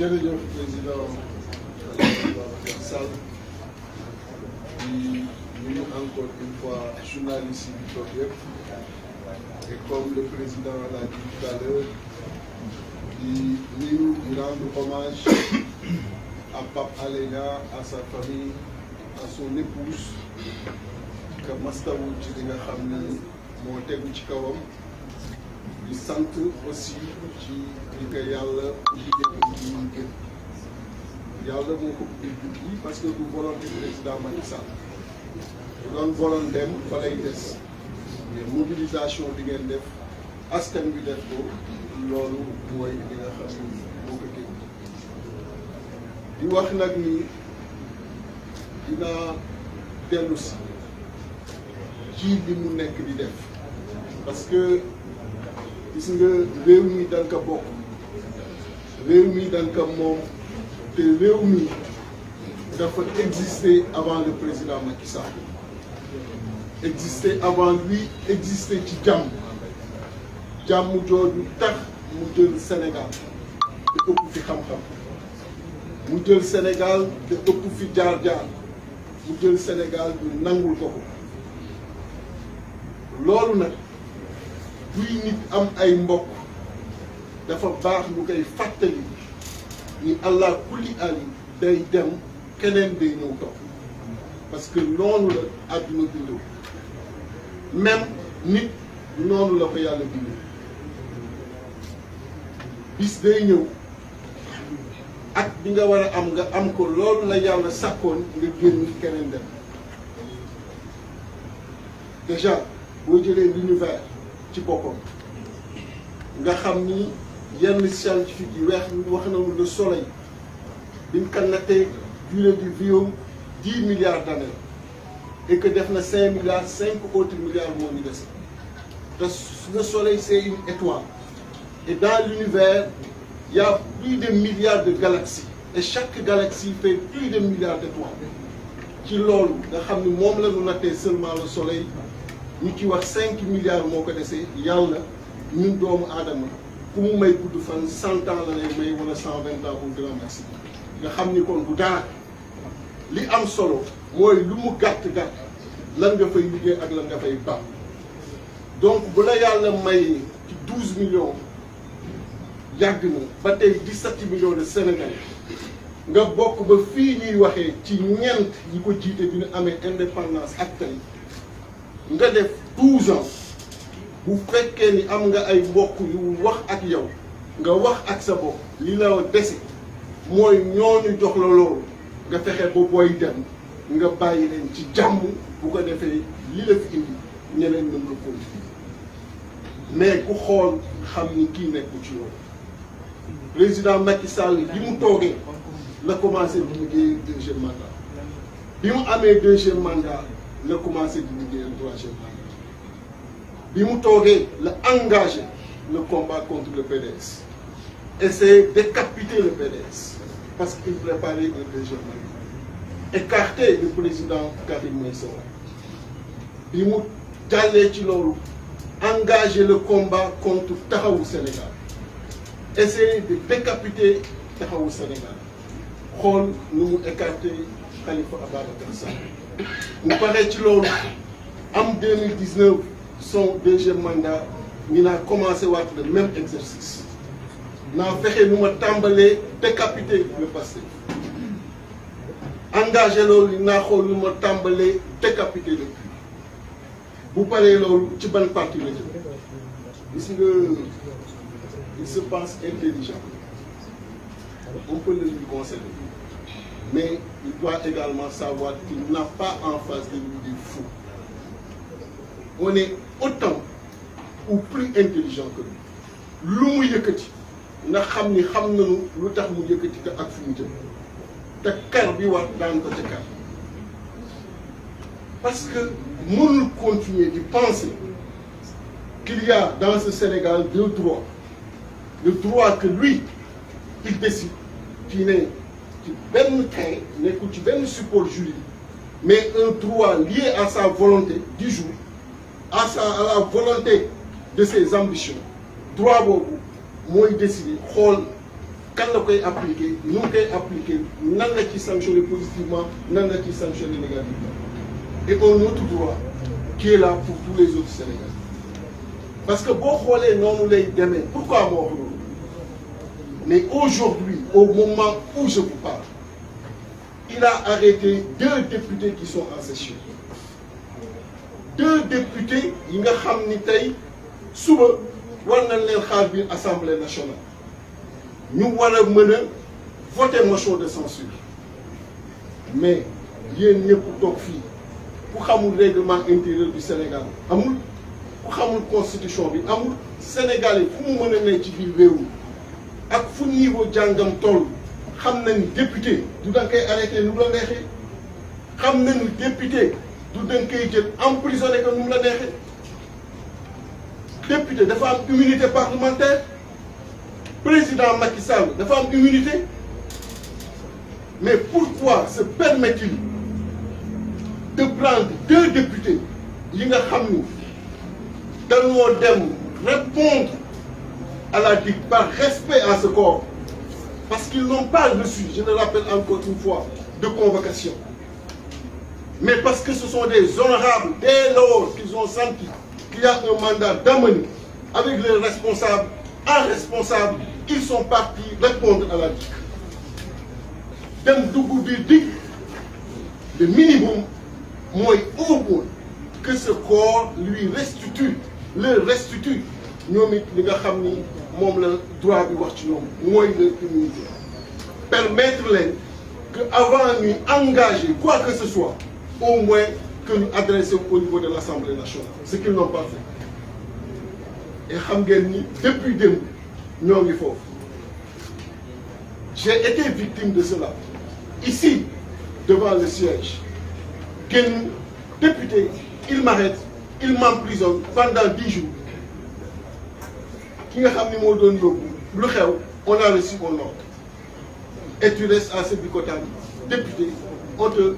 jërëjëf président Babacar Sall di nuyu encore une fois journaliste yi toog yëpp et comme le président l'a dit tout à l'heure di nuyu di rendre hommage à Pape Alé Niang, à sa famille, à son épouse que mastawu ci li nga xam ni moo tegu ci kawam di sant aussi ci li ko yàlla ubbi ñu gën yàlla moo ko ubbi parce que du volonté président Macky Sall bu doon volonté dem fa lay des mais mobilisation bi ngeen def askan bi def ko loolu mooy li nga xam ni moo ko gën di wax nag ni dina dellu si ci li mu nekk di def parce que gis nga réew mi dañ ko bokk réew mi dañ ko moom te réew mi dafa exister avant le président Macky Sall exister avant lui exister ci jàmm jooju tax mu jël Sénégal te ëpp fi xam-xam mu jël Sénégal te ëpp fi jaar-jaar mu jël Sénégal ñu nangul ko loolu nag buy nit am ay mbokk dafa baax lu koy fàttali ni allah kulli ali day dem keneen day ñëw topp parce que noonu la àdduna bindoo même nit noonu la ko yàlla bindoo bis day ñëw ak bi nga war a am nga am ko loolu la yàlla sàkkoon nga génn keneen dem déjà boo jëlee l'univers ci boppam nga xam ni yenn scientifique yi wax nañu le soleil biñ ko nattee durée de vie 10 milliards d'années et que def na 5 milliards 5 autres milliards moo ñu des te le soleil c'est une étoile et dans l'univers il y a plus de milliards de galaxies et chaque galaxie fait plus de milliards d'étoiles ci loolu nga xam ni moom la ñu nattee seulement le soleil ñu ci wax 5 milliards moo ko desee yàlla ñun doomu aadama ku mu may gudd fan 100 ans la lay may wala 120 ans au grand maxi nga xam ni kon bu dara li am solo mooy lu mu gàtt-gàtt lan nga fay liggéey ak lan nga fay baax donc bu la yàlla may ci 12 millions yàgg na ba tey 17 millions de Sénégalais nga bokk ba fii ñuy waxee ci ñeent yi ko jiite dina amee indépendance ak tey nga def 12 ans bu fekkee ni am nga ay mbokk yu wax ak yow nga wax ak sa bopp li la dese mooy ñooñu jox la loolu nga fexe ba booy dem nga bàyyi leen ci jàmm bu ko defee li la fi indi ñeneen mën la continuer mais ku xool xam ni kii nekku ci yoon président Macky Sall bi mu toogee la commencé di liggéey deuxième mandat bi mu amee deuxième mandat la commencé di liggéeyal troisième mandat bi mu toogee la engagé le combat contre le PDS essayer décapiter le PDS parce qu'il préparait un deuxième mandat écarter le président Karim Meïssa Wade bi mu jàllee ci loolu engagé le combat contre Taxawu Sénégal essayer de décapiter Taxawu Sénégal xool nu mu écarter Khalifa Ababacar Sall mu paree ci loolu am 2019 son deuxième mandat ñu naa commencé waat le même exercice naa fexe nu ma tàmbalee décapiter le Pastef engagé loolu naa xool nu ma tàmbalee décapiter le PUR bu paree loolu ci ban parti la jëm gis nga il se pense intelligent on peut le lui concéder mais il doit également savoir qu'il n'a pas en face de lui des fous. On est autant ou plus intelligent que lui. Lu mu yëkkati na xam ni xam nañu lu tax mu yëkkati ko ak fu mu jëm te kar bi war daan ko ca kar parce que mënul continuer di penser qu'il y a dans ce Sénégal deux droits. Le droit que lui il décide qui n'est ci benn train nekkul ci benn support juridique mais un droit lié à sa volonté du jour à la volonté de ses ambitions droit boobu mooy décider xool kan la koy appliquer nu mu koy appliquer nan la ci sanctionner positivement nan la ci sanctionner négativement et un autre droit qui est là pour tous les autres Sénégalais parce que boo xoolee noonu lay demee pourquoi moo wax loolu mais aujourd'hui au moment où je vous parle il a arrêté 2 députés qui sont en session 2 députés yi nga xam ni tey suba war nañ leen xaar biir Assemblée nationale ñu war a mën a voter motion de censure mais yéen ñëpp toog fii ku xamul règlement intérieur du Sénégal amul ku xamul constitution bi amul Sénégalais fu mu mën a ne ci biir réew mi ak fu niveau jàngam toll xam nañu député du da nga koy arrêté nu mu la neexee xam nañu député du da nga koy jël emprisonné ko nu mu la neexee député dafa am immunité parlementaire président Macky Sall dafa am immunité mais pourquoi se permet-il de prendre 2 députés yi nga xam ni dañoo dem répondre à la DIC par respect à ce corps parce qu'ils n'ont pas reçu, je le rappelle encore une fois, de convocation mais parce que ce sont des honorables dès lors qu'ils ont senti qu'il y a un mandat d'amener avec les responsables en responsable ils sont partis répondre à la DIC dem dugg biir DIC le minimum mooy au moins que ce corps lui restitue leur restitue ñoom it li nga xam ni moom la droit bi wax ci ñoom mooy leur immunité permettre leen que avant ñuy engager quoi que ce soit au moins que ñu adresser au niveau de l'Assemblée nationale ce qu'ils n'ont pas fait et xam ngeen ni depuis démb ñoo ngi foofu j'ai été victime de cela ici devant le siège génn député il m'arrête il m'emprisonne pendant 10 jours ki nga xam ni moo doon yóbbu lu xew on a reçu un ordre et tu restes à Sébikotane député on te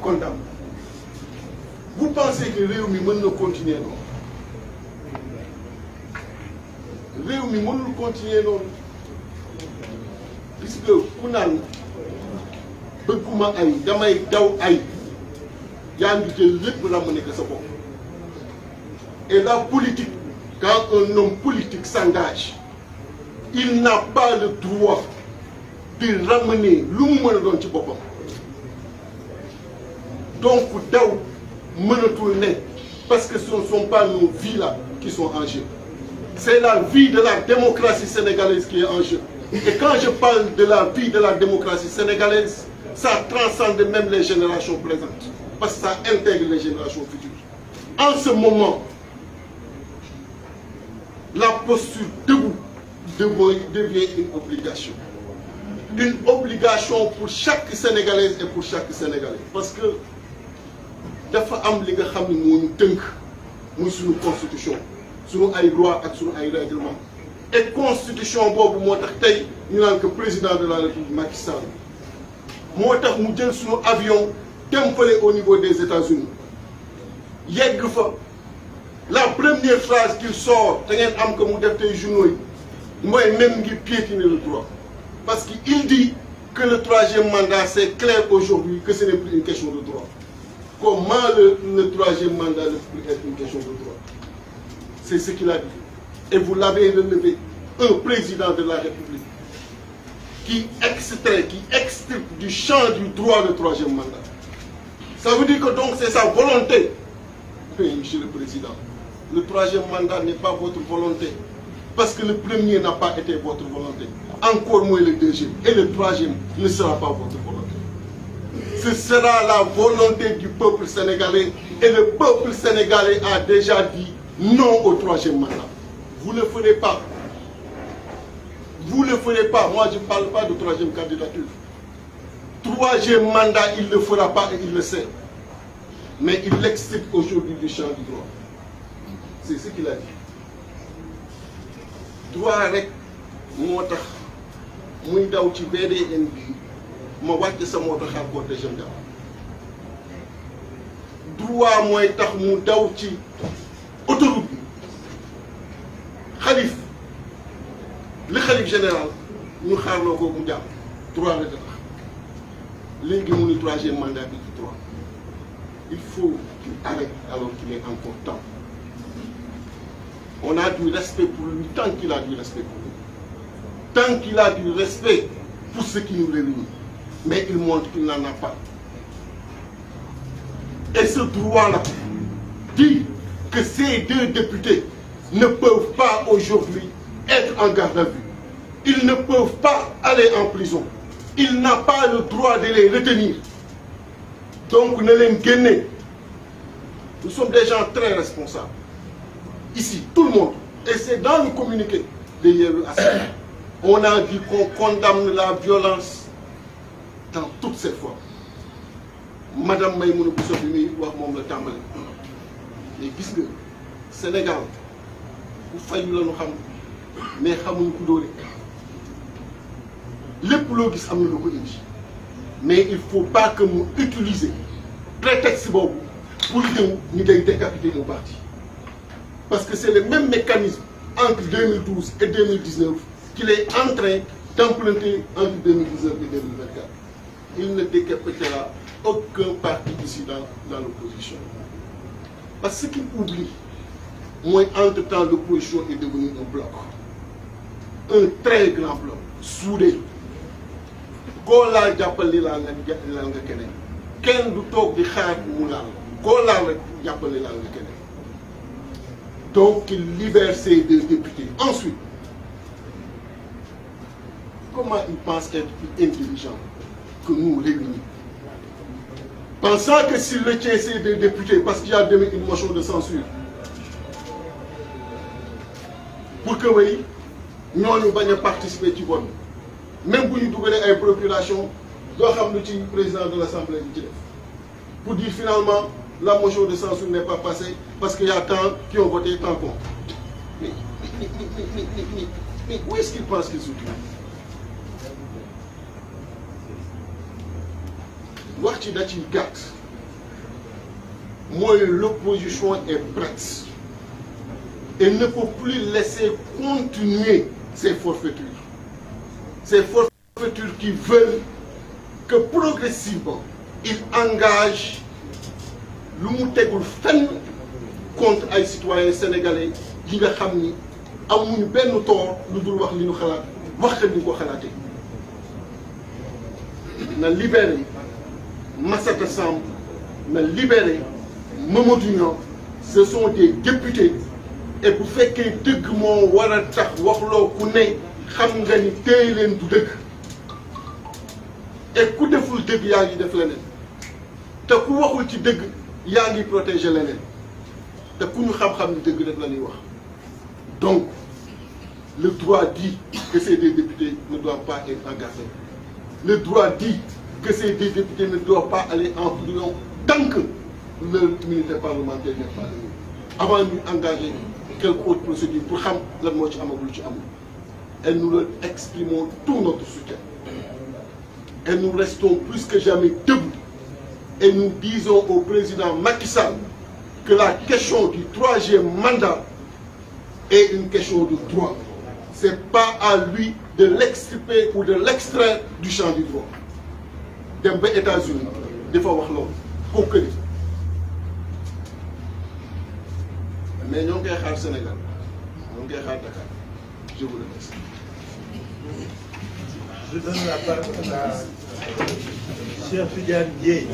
condamne vous pensez que réew mi mën na continuer noonu réew mi mënul continuer noonu puisque ku naan bëgguma ay damay daw ay yaa ngi jël lépp ramener ko sa bopp et la politique quand un homme politique s'engage il n'a pas le droit de ramener lu mu mën a doon ci boppam donc daw mënatul ne parce que ce ne sont pas nos vies là qui sont en jeu c'est la vie de la démocratie sénégalaise qui est en jeu et quand je parle de la vie de la démocratie sénégalaise ça transcende même les générations présentes parce que ça intègre les générations futures en ce moment la posture debout devient une obligation pour chaque Sénégalaise et pour chaque Sénégalais parce que dafa am li nga xam ne moo ñu tënk muy suñu constitution suñu ay loi ak suñu ay règlement et constitution boobu moo tax tey ñu naan que président de la République Macky Sall moo tax mu jël suñu avion dem fële au niveau des États-Unis yegg fa la première phrase qu'il sort da ngeen am que mu def tey journaux yi mooy même ngir piétiner le droit parce qu'il dit que le 3e mandat c'est clair aujourd'hui que ce n'est plus une question de droit comment le 3e mandat ne peut plus être une question de droit c'est ce qu'il a dit et vous l'avez relevé un président de la République qui extirpe du champ du droit le 3e mandat ça veut dire que donc c'est sa volonté mais monsieur le président le 3e mandat n'est pas votre volonté parce que le premier n'a pas été votre volonté encore moins le 2e et le 3e ne sera pas votre volonté ce sera la volonté du peuple sénégalais et le peuple sénégalais a déjà dit non au 3e mandat vous ne le ferez pas moi je ne parle pas de 3e candidature 3e mandat il ne le fera pas et il le sait mais il l'extirpe aujourd'hui du champ du droit c'est ce qu'il a dit droit rek moo tax muy daw ci VDN bi ma wàcc sa moto xaar cortège am daw droit mooy tax mu daw ci autoroute bi xalif le xalif général ñu xaarloo ko mu jàpp 3 la tax léegi mu ni 3e mandat bi ci 3 il faut qu'il arrête alors qu'il est encore temps. On a du respect pour lui tant qu'il a du respect pour nous. Tant qu'il a du respect pour ce qui nous réunit. Mais il montre qu'il n'en a pas. Et ce droit-là dit que ces 2 députés ne peuvent pas aujourd'hui être en garde à vue. Ils ne peuvent pas aller en prison. Il n'a pas le droit de les retenir. Donc, ne les guenez. Nous sommes des gens très responsables. Ici, tout le monde. Et c'est dans le communiqué de Yewwi Askan. On a dit qu'on condamne la violence dans toutes ses formes. Madame Maïmouna Bousso bi muy wax moom la tàmbali. Mais gis nga Sénégal ku fayu la ñu xam mais xamuñ ku dóore. Lépp loo gis am na lu ko indi. Mais il faut pas que mu utiliser prétexte boobu pour ñëw ñu day décapiter nos partis. Parce que c'est le même mécanisme entre 2012 et 2019 qu'il est en train d'emprunter entre 2019 et 2024. Il ne décapitera aucun parti ici dans l'opposition. Parce que ce qu'il oublie, moi, entre-temps, l'opposition est devenue un bloc. Un très grand bloc, soudé. Koo laal jàppale laal nga keneen kenn du toog di xaar mu laal koo laal rek jàppale laal nga keneen. Donc il libère ces 2 députés. Ensuite, comment il pense être plus intelligent que nous réunis? Pensant que s'il retient ces 2 députés parce qu'il y a demain une motion de censure pour que oui, ñooñu bañ a participer ci vote même bu ñu dugalee ay procuration doo xam lu ci président de l'Assemblée bi ci def pour dire finalement la motion de censure n'est pas passée parce qu'il y a tant qui ont voté tant contre. Mais où est-ce qu'il pense qu'il se trouve? Wax ci da ciy gàtt mooy l'opposition est prête et ne peut plus laisser continuer ces forfaitures. Ces forfaitures qui veulent que progressivement ils engagent lu mu tegul fenn contre ay citoyens sénégalais yi nga xam ni amuñu benn tort lu dul wax li ñu xalaat wax ni ko xalaatee. Na libéré Massata Samb, na libéré Mamadou Niang, ce sont des députés et bu fekkee dëgg moo war a tax waxloo ku ne xam nga ni téye leen du dëgg et ku deful dëgg yaa ngi def leneen te ku waxul ci dëgg yaa ngi protéger leneen te ku ñu xam-xam ni dëgg rek la ñuy wax. Donc le droit dit que ces 2 députés ne doivent pas être engagés. Le droit dit que ces 2 députés ne doivent pas aller en prison tant que leur immunité parlementaire n'est pas levée. Avant ñu engager quelque autre procédure pour xam lan moo ci amagul ci amul. Et nous leur exprimons tout notre soutien. Et nous restons plus que jamais debout. Et nous disons au président Macky Sall que la question du 3e mandat est une question de droit. C'est pas à lui de l'extirper ou de l'extraire du champ du droit. Dem ba États-Unis dafa wax loolu kooku këri mais ñoo ngi koy xaar Sénégal ñoo ngi koy xaar Dakar. Je vous remercie. Je donne la parole à Cheikh Tidiane Dièye.